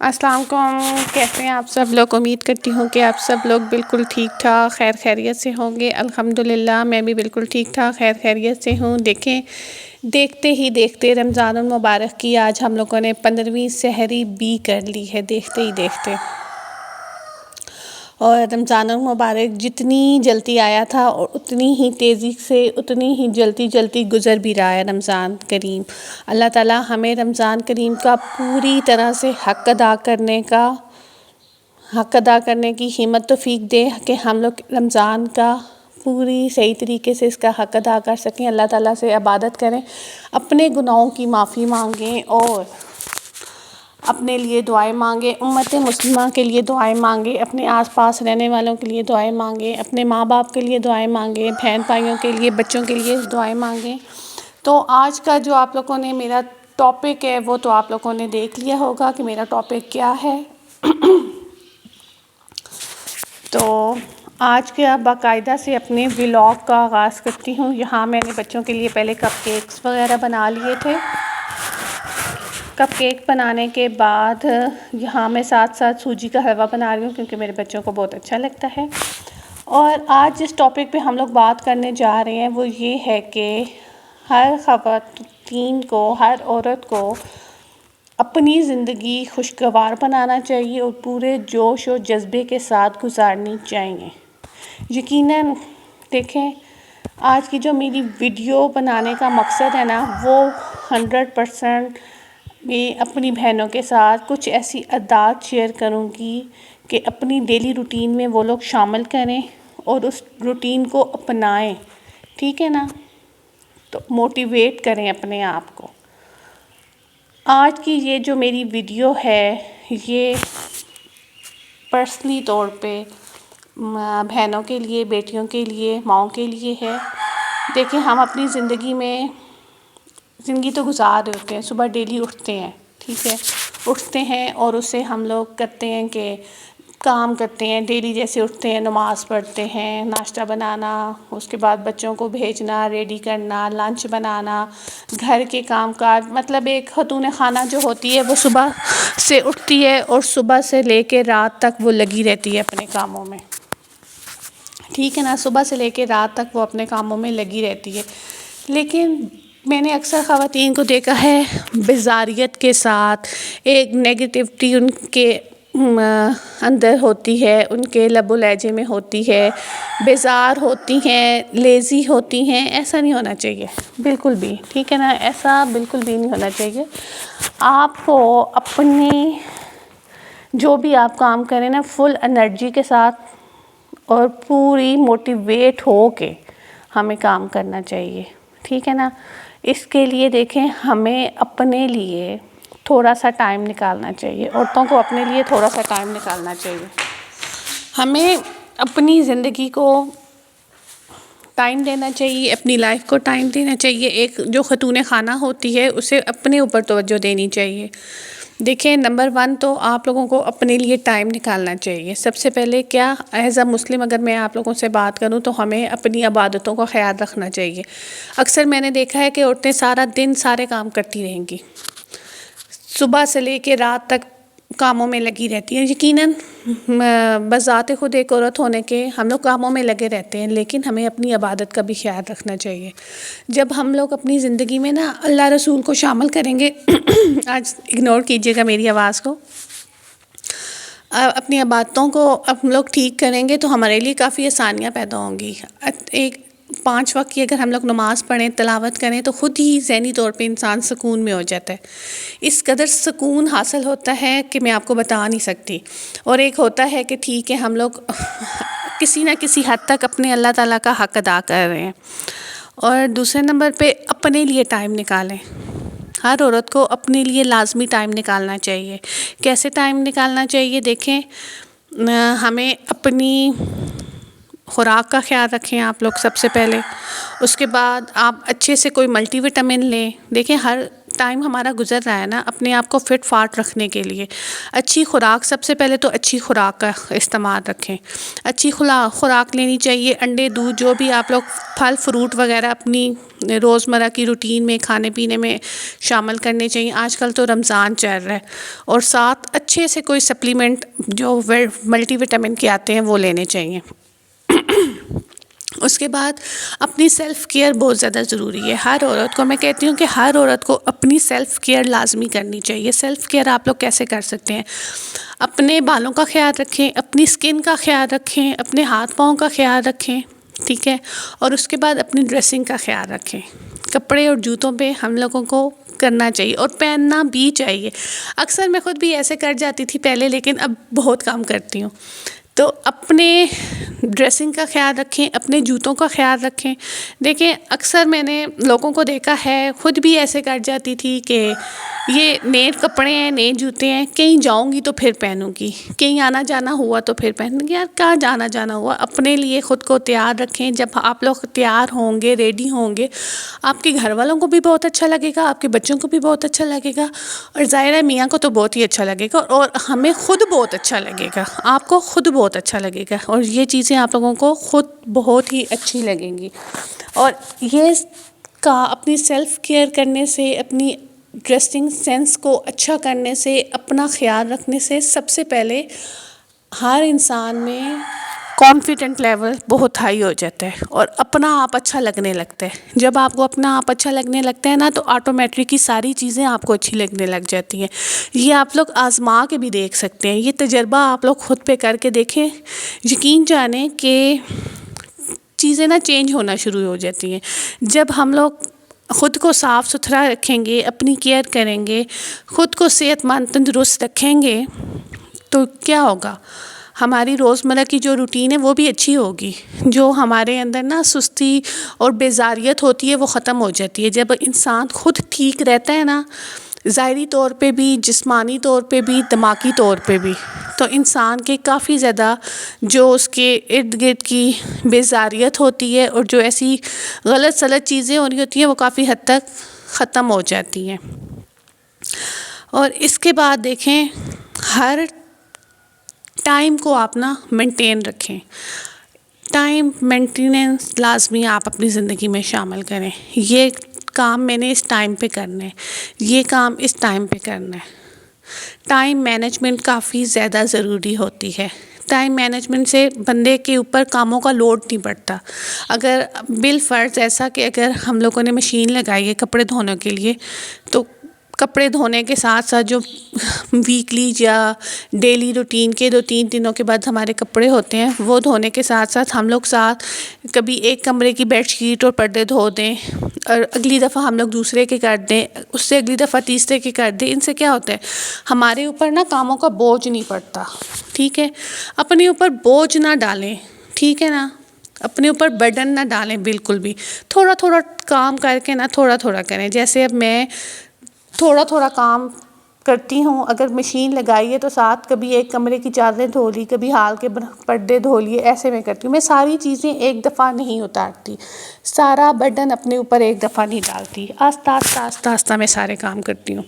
السلام علیکم، کیسے ہیں آپ سب لوگ؟ امید کرتی ہوں کہ آپ سب لوگ بالکل ٹھیک ٹھاک خیر خیریت سے ہوں گے۔ الحمدللہ میں بھی بالکل ٹھیک ٹھاک خیر خیریت سے ہوں۔ دیکھیں، دیکھتے ہی دیکھتے رمضان المبارک کی آج ہم لوگوں نے 15ویں سحری بھی کر لی ہے، دیکھتے ہی دیکھتے۔ اور رمضان المبارک جتنی جلدی آیا تھا اور اتنی ہی تیزی سے اتنی ہی جلدی گزر بھی رہا ہے رمضان کریم۔ اللہ تعالیٰ ہمیں رمضان کریم کا پوری طرح سے حق ادا کرنے کی ہمت توفیق دے کہ ہم لوگ رمضان کا پوری صحیح طریقے سے اس کا حق ادا کر سکیں۔ اللہ تعالیٰ سے عبادت کریں، اپنے گناہوں کی معافی مانگیں اور اپنے لیے دعائیں مانگیں، امت مسلمہ کے لیے دعائیں مانگیں، اپنے آس پاس رہنے والوں کے لیے دعائیں مانگیں، اپنے ماں باپ کے لیے دعائیں مانگیں، بہن بھائیوں کے لیے، بچوں کے لیے دعائیں مانگیں۔ تو آج کا جو آپ لوگوں نے میرا ٹاپک ہے وہ تو آپ لوگوں نے دیکھ لیا ہوگا کہ میرا ٹاپک کیا ہے۔ تو آج کے باقاعدہ سے اپنے ولاگ کا آغاز کرتی ہوں۔ یہاں میں نے بچوں کے لیے پہلے کپ کیکس وغیرہ بنا لیے تھے۔ کپ کیک بنانے کے بعد یہاں میں ساتھ ساتھ سوجی کا حلوہ بنا رہی ہوں کیونکہ میرے بچوں کو بہت اچھا لگتا ہے۔ اور آج جس ٹاپک پہ ہم لوگ بات کرنے جا رہے ہیں وہ یہ ہے کہ ہر خواتین کو، ہر عورت کو اپنی زندگی خوشگوار بنانا چاہیے اور پورے جوش و جذبے کے ساتھ گزارنی چاہیے۔ یقیناً دیکھیں، آج کی جو میری ویڈیو بنانے کا مقصد ہے نا وہ 100% میں اپنی بہنوں کے ساتھ کچھ ایسی عادات شیئر کروں گی کہ اپنی ڈیلی روٹین میں وہ لوگ شامل کریں اور اس روٹین کو اپنائیں، ٹھیک ہے نا؟ تو موٹیویٹ کریں اپنے آپ کو۔ آج کی یہ جو میری ویڈیو ہے یہ پرسنلی طور پہ بہنوں کے لیے، بیٹیوں کے لیے، ماؤں کے لیے ہے۔ دیکھیں، ہم اپنی زندگی تو گزار رہے ہوتے ہیں، صبح ڈیلی اٹھتے ہیں، ٹھیک ہے، اٹھتے ہیں اور اسے ہم لوگ کرتے ہیں کہ کام کرتے ہیں، ڈیلی جیسے اٹھتے ہیں، نماز پڑھتے ہیں، ناشتہ بنانا، اس کے بعد بچوں کو بھیجنا، ریڈی کرنا، لنچ بنانا، گھر کے کام کاج، مطلب ایک خاتون خانہ جو ہوتی ہے وہ صبح سے اٹھتی ہے اور صبح سے لے کے رات تک وہ لگی رہتی ہے اپنے کاموں میں، ٹھیک ہے نا؟ صبح سے لے کے رات تک وہ اپنے کاموں میں لگی رہتی ہے۔ لیکن میں نے اکثر خواتین کو دیکھا ہے بیزاریت کے ساتھ، ایک نیگیٹیوٹی ان کے اندر ہوتی ہے، ان کے لب و لہجے میں ہوتی ہے، بیزار ہوتی ہیں، لیزی ہوتی ہیں۔ ایسا نہیں ہونا چاہیے بالکل بھی، ٹھیک ہے نا؟ ایسا بالکل بھی نہیں ہونا چاہیے۔ آپ کو اپنے جو بھی آپ کام کریں نا فل انرجی کے ساتھ اور پوری موٹیویٹ ہو کے ہمیں کام کرنا چاہیے، ٹھیک ہے نا؟ اس کے لیے دیکھیں ہمیں اپنے لیے تھوڑا سا ٹائم نکالنا چاہیے، عورتوں کو اپنے لیے تھوڑا سا ٹائم نکالنا چاہیے۔ ہمیں اپنی زندگی کو ٹائم دینا چاہیے، اپنی لائف کو ٹائم دینا چاہیے۔ ایک جو خاتون خانہ ہوتی ہے اسے اپنے اوپر توجہ دینی چاہیے۔ دیکھیں، نمبر 1 تو آپ لوگوں کو اپنے لیے ٹائم نکالنا چاہیے۔ سب سے پہلے کیا، ایز اے مسلم اگر میں آپ لوگوں سے بات کروں تو ہمیں اپنی عبادتوں کا خیال رکھنا چاہیے۔ اکثر میں نے دیکھا ہے کہ عورتیں سارا دن سارے کام کرتی رہیں گی، صبح سے لے کے رات تک کاموں میں لگی رہتی ہیں۔ یقیناً بذات خود ایک عورت ہونے کے ہم لوگ کاموں میں لگے رہتے ہیں، لیکن ہمیں اپنی عبادت کا بھی خیال رکھنا چاہیے۔ جب ہم لوگ اپنی زندگی میں نا اللہ رسول کو شامل کریں گے آج اگنور کیجیے گا میری آواز کو، اپنی عبادتوں کو ہم لوگ ٹھیک کریں گے تو ہمارے لیے کافی آسانیاں پیدا ہوں گی۔ ایک 5 وقت کی اگر ہم لوگ نماز پڑھیں، تلاوت کریں تو خود ہی ذہنی طور پہ انسان سکون میں ہو جاتا ہے۔ اس قدر سکون حاصل ہوتا ہے کہ میں آپ کو بتا نہیں سکتی۔ اور ایک ہوتا ہے کہ ٹھیک ہے ہم لوگ کسی نہ کسی حد تک اپنے اللہ تعالیٰ کا حق ادا کر رہے ہیں۔ اور دوسرے نمبر پہ اپنے لیے ٹائم نکالیں۔ ہر عورت کو اپنے لیے لازمی ٹائم نکالنا چاہیے۔ کیسے ٹائم نکالنا چاہیے؟ دیکھیں، ہمیں اپنی خوراک کا خیال رکھیں آپ لوگ سب سے پہلے۔ اس کے بعد آپ اچھے سے کوئی ملٹی وٹامن لیں۔ دیکھیں، ہر ٹائم ہمارا گزر رہا ہے نا اپنے آپ کو فٹ فاٹ رکھنے کے لیے اچھی خوراک، سب سے پہلے تو اچھی خوراک کا استعمال رکھیں. اچھی خوراک لینی چاہیے. انڈے، دودھ، جو بھی آپ لوگ پھل فروٹ وغیرہ اپنی روزمرہ کی روٹین میں کھانے پینے میں شامل کرنے چاہیے. آج کل تو رمضان چل رہا ہے، اور ساتھ اچھے سے کوئی سپلیمنٹ جو ملٹی وٹامن کے آتے ہیں وہ لینے چاہیے. اس کے بعد اپنی سیلف کیئر بہت زیادہ ضروری ہے. ہر عورت کو میں کہتی ہوں کہ ہر عورت کو اپنی سیلف کیئر لازمی کرنی چاہیے. سیلف کیئر آپ لوگ کیسے کر سکتے ہیں؟ اپنے بالوں کا خیال رکھیں، اپنی سکن کا خیال رکھیں، اپنے ہاتھ پاؤں کا خیال رکھیں، ٹھیک ہے. اور اس کے بعد اپنی ڈریسنگ کا خیال رکھیں. کپڑے اور جوتوں پہ ہم لوگوں کو کرنا چاہیے اور پہننا بھی چاہیے. اکثر میں خود بھی ایسے کر جاتی تھی پہلے، لیکن اب بہت کم کرتی ہوں. تو اپنے ڈریسنگ کا خیال رکھیں، اپنے جوتوں کا خیال رکھیں. دیکھیں اکثر میں نے لوگوں کو دیکھا ہے، خود بھی ایسے کر جاتی تھی کہ یہ نئے کپڑے ہیں، نئے جوتے ہیں، کہیں جاؤں گی تو پھر پہنوں گی، کہیں آنا جانا ہوا تو پھر پہنوں گی. یار کہاں جانا جانا ہوا؟ اپنے لیے خود کو تیار رکھیں. جب آپ لوگ تیار ہوں گے، ریڈی ہوں گے، آپ کے گھر والوں کو بھی بہت اچھا لگے گا، آپ کے بچوں کو بھی بہت اچھا لگے گا، اور ظاہرہ میاں کو تو بہت ہی اچھا لگے گا، اور ہمیں خود بہت اچھا لگے گا، آپ کو خود بہت اچھا لگے گا، اور یہ چیزیں آپ لوگوں کو خود بہت ہی اچھی لگیں گی. اور یہ اپنی سیلف کیئر کرنے سے، اپنی ڈریسنگ سینس کو اچھا کرنے سے، اپنا خیال رکھنے سے سب سے پہلے ہر انسان میں کانفیڈنٹ لیول بہت ہائی ہو جاتا ہے اور اپنا آپ اچھا لگنے لگتا ہے. جب آپ کو اپنا آپ اچھا لگنے لگتا ہے نا تو آٹومیٹکلی ساری چیزیں آپ کو اچھی لگنے لگ جاتی ہیں. یہ آپ لوگ آزما کے بھی دیکھ سکتے ہیں. یہ تجربہ آپ لوگ خود پہ کر کے دیکھیں، یقین جانیں کہ چیزیں نا چینج ہونا شروع ہو جاتی ہیں. جب ہم لوگ خود کو صاف ستھرا رکھیں گے، اپنی کیئر کریں گے، خود کو صحت مند تندرست رکھیں گے، تو کیا ہوگا؟ ہماری روزمرہ کی جو روٹین ہے وہ بھی اچھی ہوگی. جو ہمارے اندر نا سستی اور بیزاریت ہوتی ہے وہ ختم ہو جاتی ہے. جب انسان خود ٹھیک رہتا ہے نا، ظاہری طور پہ بھی، جسمانی طور پہ بھی، دماغی طور پہ بھی، تو انسان کے کافی زیادہ جو اس کے ارد گرد کی بیزاریت ہوتی ہے اور جو ایسی غلط سلط چیزیں ہو رہی ہوتی ہیں وہ کافی حد تک ختم ہو جاتی ہیں. اور اس کے بعد دیکھیں، ہر ٹائم کو آپ نا مینٹین رکھیں. ٹائم مینٹیننس لازمی آپ اپنی زندگی میں شامل کریں. یہ کام میں نے اس ٹائم پہ کرنا ہے، یہ کام اس ٹائم پہ کرنا ہے. ٹائم مینجمنٹ کافی زیادہ ضروری ہوتی ہے. ٹائم مینجمنٹ سے بندے کے اوپر کاموں کا لوڈ نہیں پڑتا. اگر بالفرض ایسا کہ اگر ہم لوگوں نے مشین لگائی ہے کپڑے دھونے کے لیے، تو کپڑے دھونے کے ساتھ ساتھ جو ویکلی یا ڈیلی روٹین کے 2-3 دنوں کے بعد ہمارے کپڑے ہوتے ہیں وہ دھونے کے ساتھ ساتھ ہم لوگ کبھی ایک کمرے کی بیڈ شیٹ اور پردے دھو دیں، اور اگلی دفعہ ہم لوگ دوسرے کے کر دیں، اس سے اگلی دفعہ تیسرے کے کر دیں. ان سے کیا ہوتا ہے؟ ہمارے اوپر نا کاموں کا بوجھ نہیں پڑتا. ٹھیک ہے، اپنے اوپر بوجھ نہ ڈالیں، ٹھیک ہے نا، اپنے اوپر برڈن نہ ڈالیں بالکل بھی. تھوڑا تھوڑا کام کر کے نا تھوڑا تھوڑا کریں. جیسے اب میں تھوڑا تھوڑا کام کرتی ہوں، اگر مشین لگائی ہے تو ساتھ کبھی ایک کمرے کی چادریں دھو لی، کبھی ہال کے پردے دھو لیے، ایسے میں کرتی ہوں. میں ساری چیزیں ایک دفعہ نہیں اتارتی، سارا برڈن اپنے اوپر ایک دفعہ نہیں ڈالتی، آہستہ آہستہ میں سارے کام کرتی ہوں.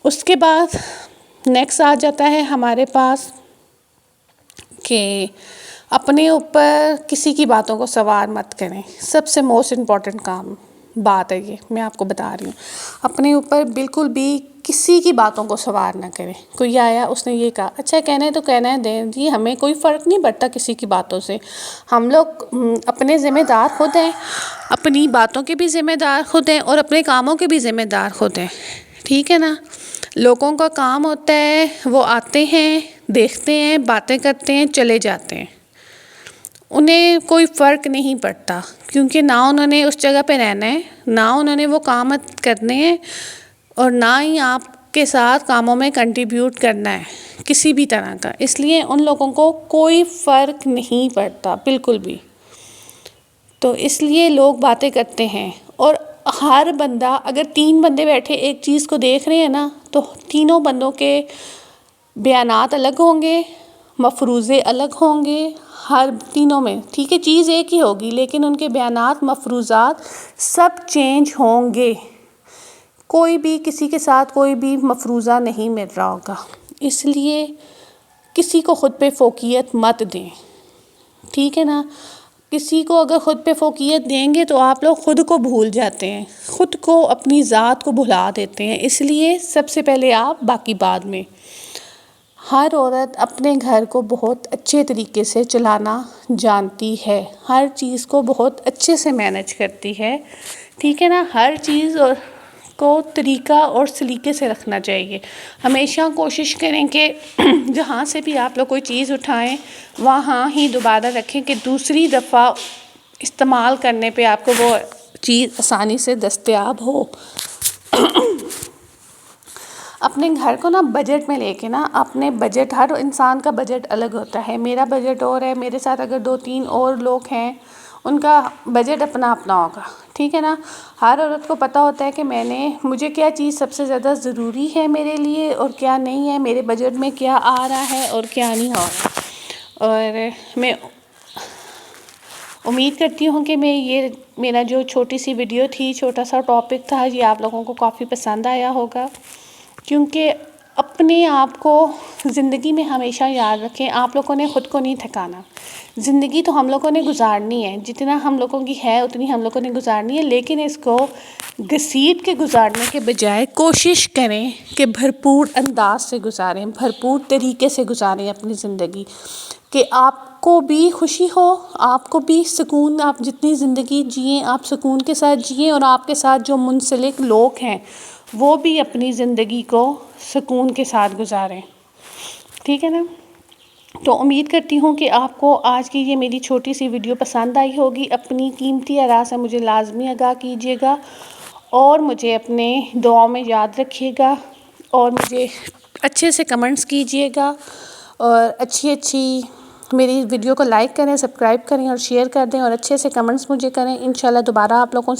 اس کے بعد نیکسٹ آ جاتا ہے ہمارے پاس کہ اپنے اوپر کسی کی باتوں کو سوار مت کریں. سب سے موسٹ امپورٹنٹ بات ہے یہ، میں آپ کو بتا رہی ہوں. اپنے اوپر بالکل بھی کسی کی باتوں کو سوار نہ کریں. کوئی آیا، اس نے یہ کہا، اچھا کہنا ہے تو کہنا ہے دیں جی، ہمیں کوئی فرق نہیں پڑتا کسی کی باتوں سے. ہم لوگ اپنے ذمہ دار خود ہیں، اپنی باتوں کے بھی ذمہ دار خود ہیں اور اپنے کاموں کے بھی ذمہ دار خود ہیں. ٹھیک ہے نا. لوگوں کا کام ہوتا ہے وہ آتے ہیں، دیکھتے ہیں، باتیں کرتے ہیں، چلے جاتے ہیں. انہیں کوئی فرق نہیں پڑتا، کیونکہ نہ انہوں نے اس جگہ پہ رہنا ہے، نہ انہوں نے وہ کام کرنے ہیں، اور نہ ہی آپ کے ساتھ کاموں میں کنٹریبیوٹ کرنا ہے کسی بھی طرح کا. اس لیے ان لوگوں کو کوئی فرق نہیں پڑتا بالکل بھی. تو اس لیے لوگ باتیں کرتے ہیں، اور ہر بندہ، اگر 3 بندے بیٹھے ایک چیز کو دیکھ رہے ہیں نا، تو تینوں بندوں کے بیانات الگ ہوں گے، مفروضے الگ ہوں گے، ہر تینوں میں. ٹھیک ہے، چیز ایک ہی ہوگی لیکن ان کے بیانات، مفروضات سب چینج ہوں گے. کوئی بھی کسی کے ساتھ کوئی بھی مفروضہ نہیں مل رہا ہوگا، اس لیے کسی کو خود پہ فوقیت مت دیں، ٹھیک ہے نا؟ کسی کو اگر خود پہ فوقیت دیں گے تو آپ لوگ خود کو بھول جاتے ہیں، خود کو اپنی ذات کو بھلا دیتے ہیں، اس لیے سب سے پہلے آپ باقی بعد میں۔ ہر عورت اپنے گھر کو بہت اچھے طریقے سے چلانا جانتی ہے، ہر چیز کو بہت اچھے سے مینج کرتی ہے، ٹھیک ہے نا؟ ہر چیز کو طریقہ اور سلیقے سے رکھنا چاہیے۔ ہمیشہ کوشش کریں کہ جہاں سے بھی آپ لوگ کوئی چیز اٹھائیں وہاں ہی دوبارہ رکھیں کہ دوسری دفعہ استعمال کرنے پہ آپ کو وہ چیز آسانی سے دستیاب ہو۔ اپنے گھر کو نا بجٹ میں لے کے نا، اپنے بجٹ، ہر انسان کا بجٹ الگ ہوتا ہے، میرا بجٹ اور ہے، میرے ساتھ اگر 2-3 اور لوگ ہیں ان کا بجٹ اپنا اپنا ہوگا، ٹھیک ہے نا؟ ہر عورت کو پتہ ہوتا ہے کہ مجھے کیا چیز سب سے زیادہ ضروری ہے میرے لیے اور کیا نہیں ہے، میرے بجٹ میں کیا آ رہا ہے اور کیا نہیں آ رہا۔ اور میں امید کرتی ہوں کہ میرا جو چھوٹی سی ویڈیو تھی، چھوٹا سا ٹاپک تھا، یہ آپ لوگوں کو کافی پسند آیا ہوگا، کیونکہ اپنے آپ کو زندگی میں ہمیشہ یاد رکھیں، آپ لوگوں نے خود کو نہیں تھکانا، زندگی تو ہم لوگوں نے گزارنی ہے، جتنا ہم لوگوں کی ہے اتنی ہم لوگوں نے گزارنی ہے، لیکن اس کو گھسیٹ کے گزارنے کے بجائے کوشش کریں کہ بھرپور انداز سے گزاریں، بھرپور طریقے سے گزاریں اپنی زندگی، کہ آپ کو بھی خوشی ہو، آپ کو بھی سکون، آپ جتنی زندگی جئیں آپ سکون کے ساتھ جئیں، اور آپ کے ساتھ جو منسلک لوگ ہیں وہ بھی اپنی زندگی کو سکون کے ساتھ گزاریں، ٹھیک ہے نا؟ تو امید کرتی ہوں کہ آپ کو آج کی یہ میری چھوٹی سی ویڈیو پسند آئی ہوگی۔ اپنی قیمتی آراء سے مجھے لازمی آگاہ کیجیے گا اور مجھے اپنے دعاؤں میں یاد رکھیے گا، اور مجھے اچھے سے کمنٹس کیجیے گا، اور اچھی میری ویڈیو کو لائک کریں، سبسکرائب کریں اور شیئر کر دیں، اور اچھے سے کمنٹس مجھے کریں۔ انشاءاللہ دوبارہ آپ لوگوں سے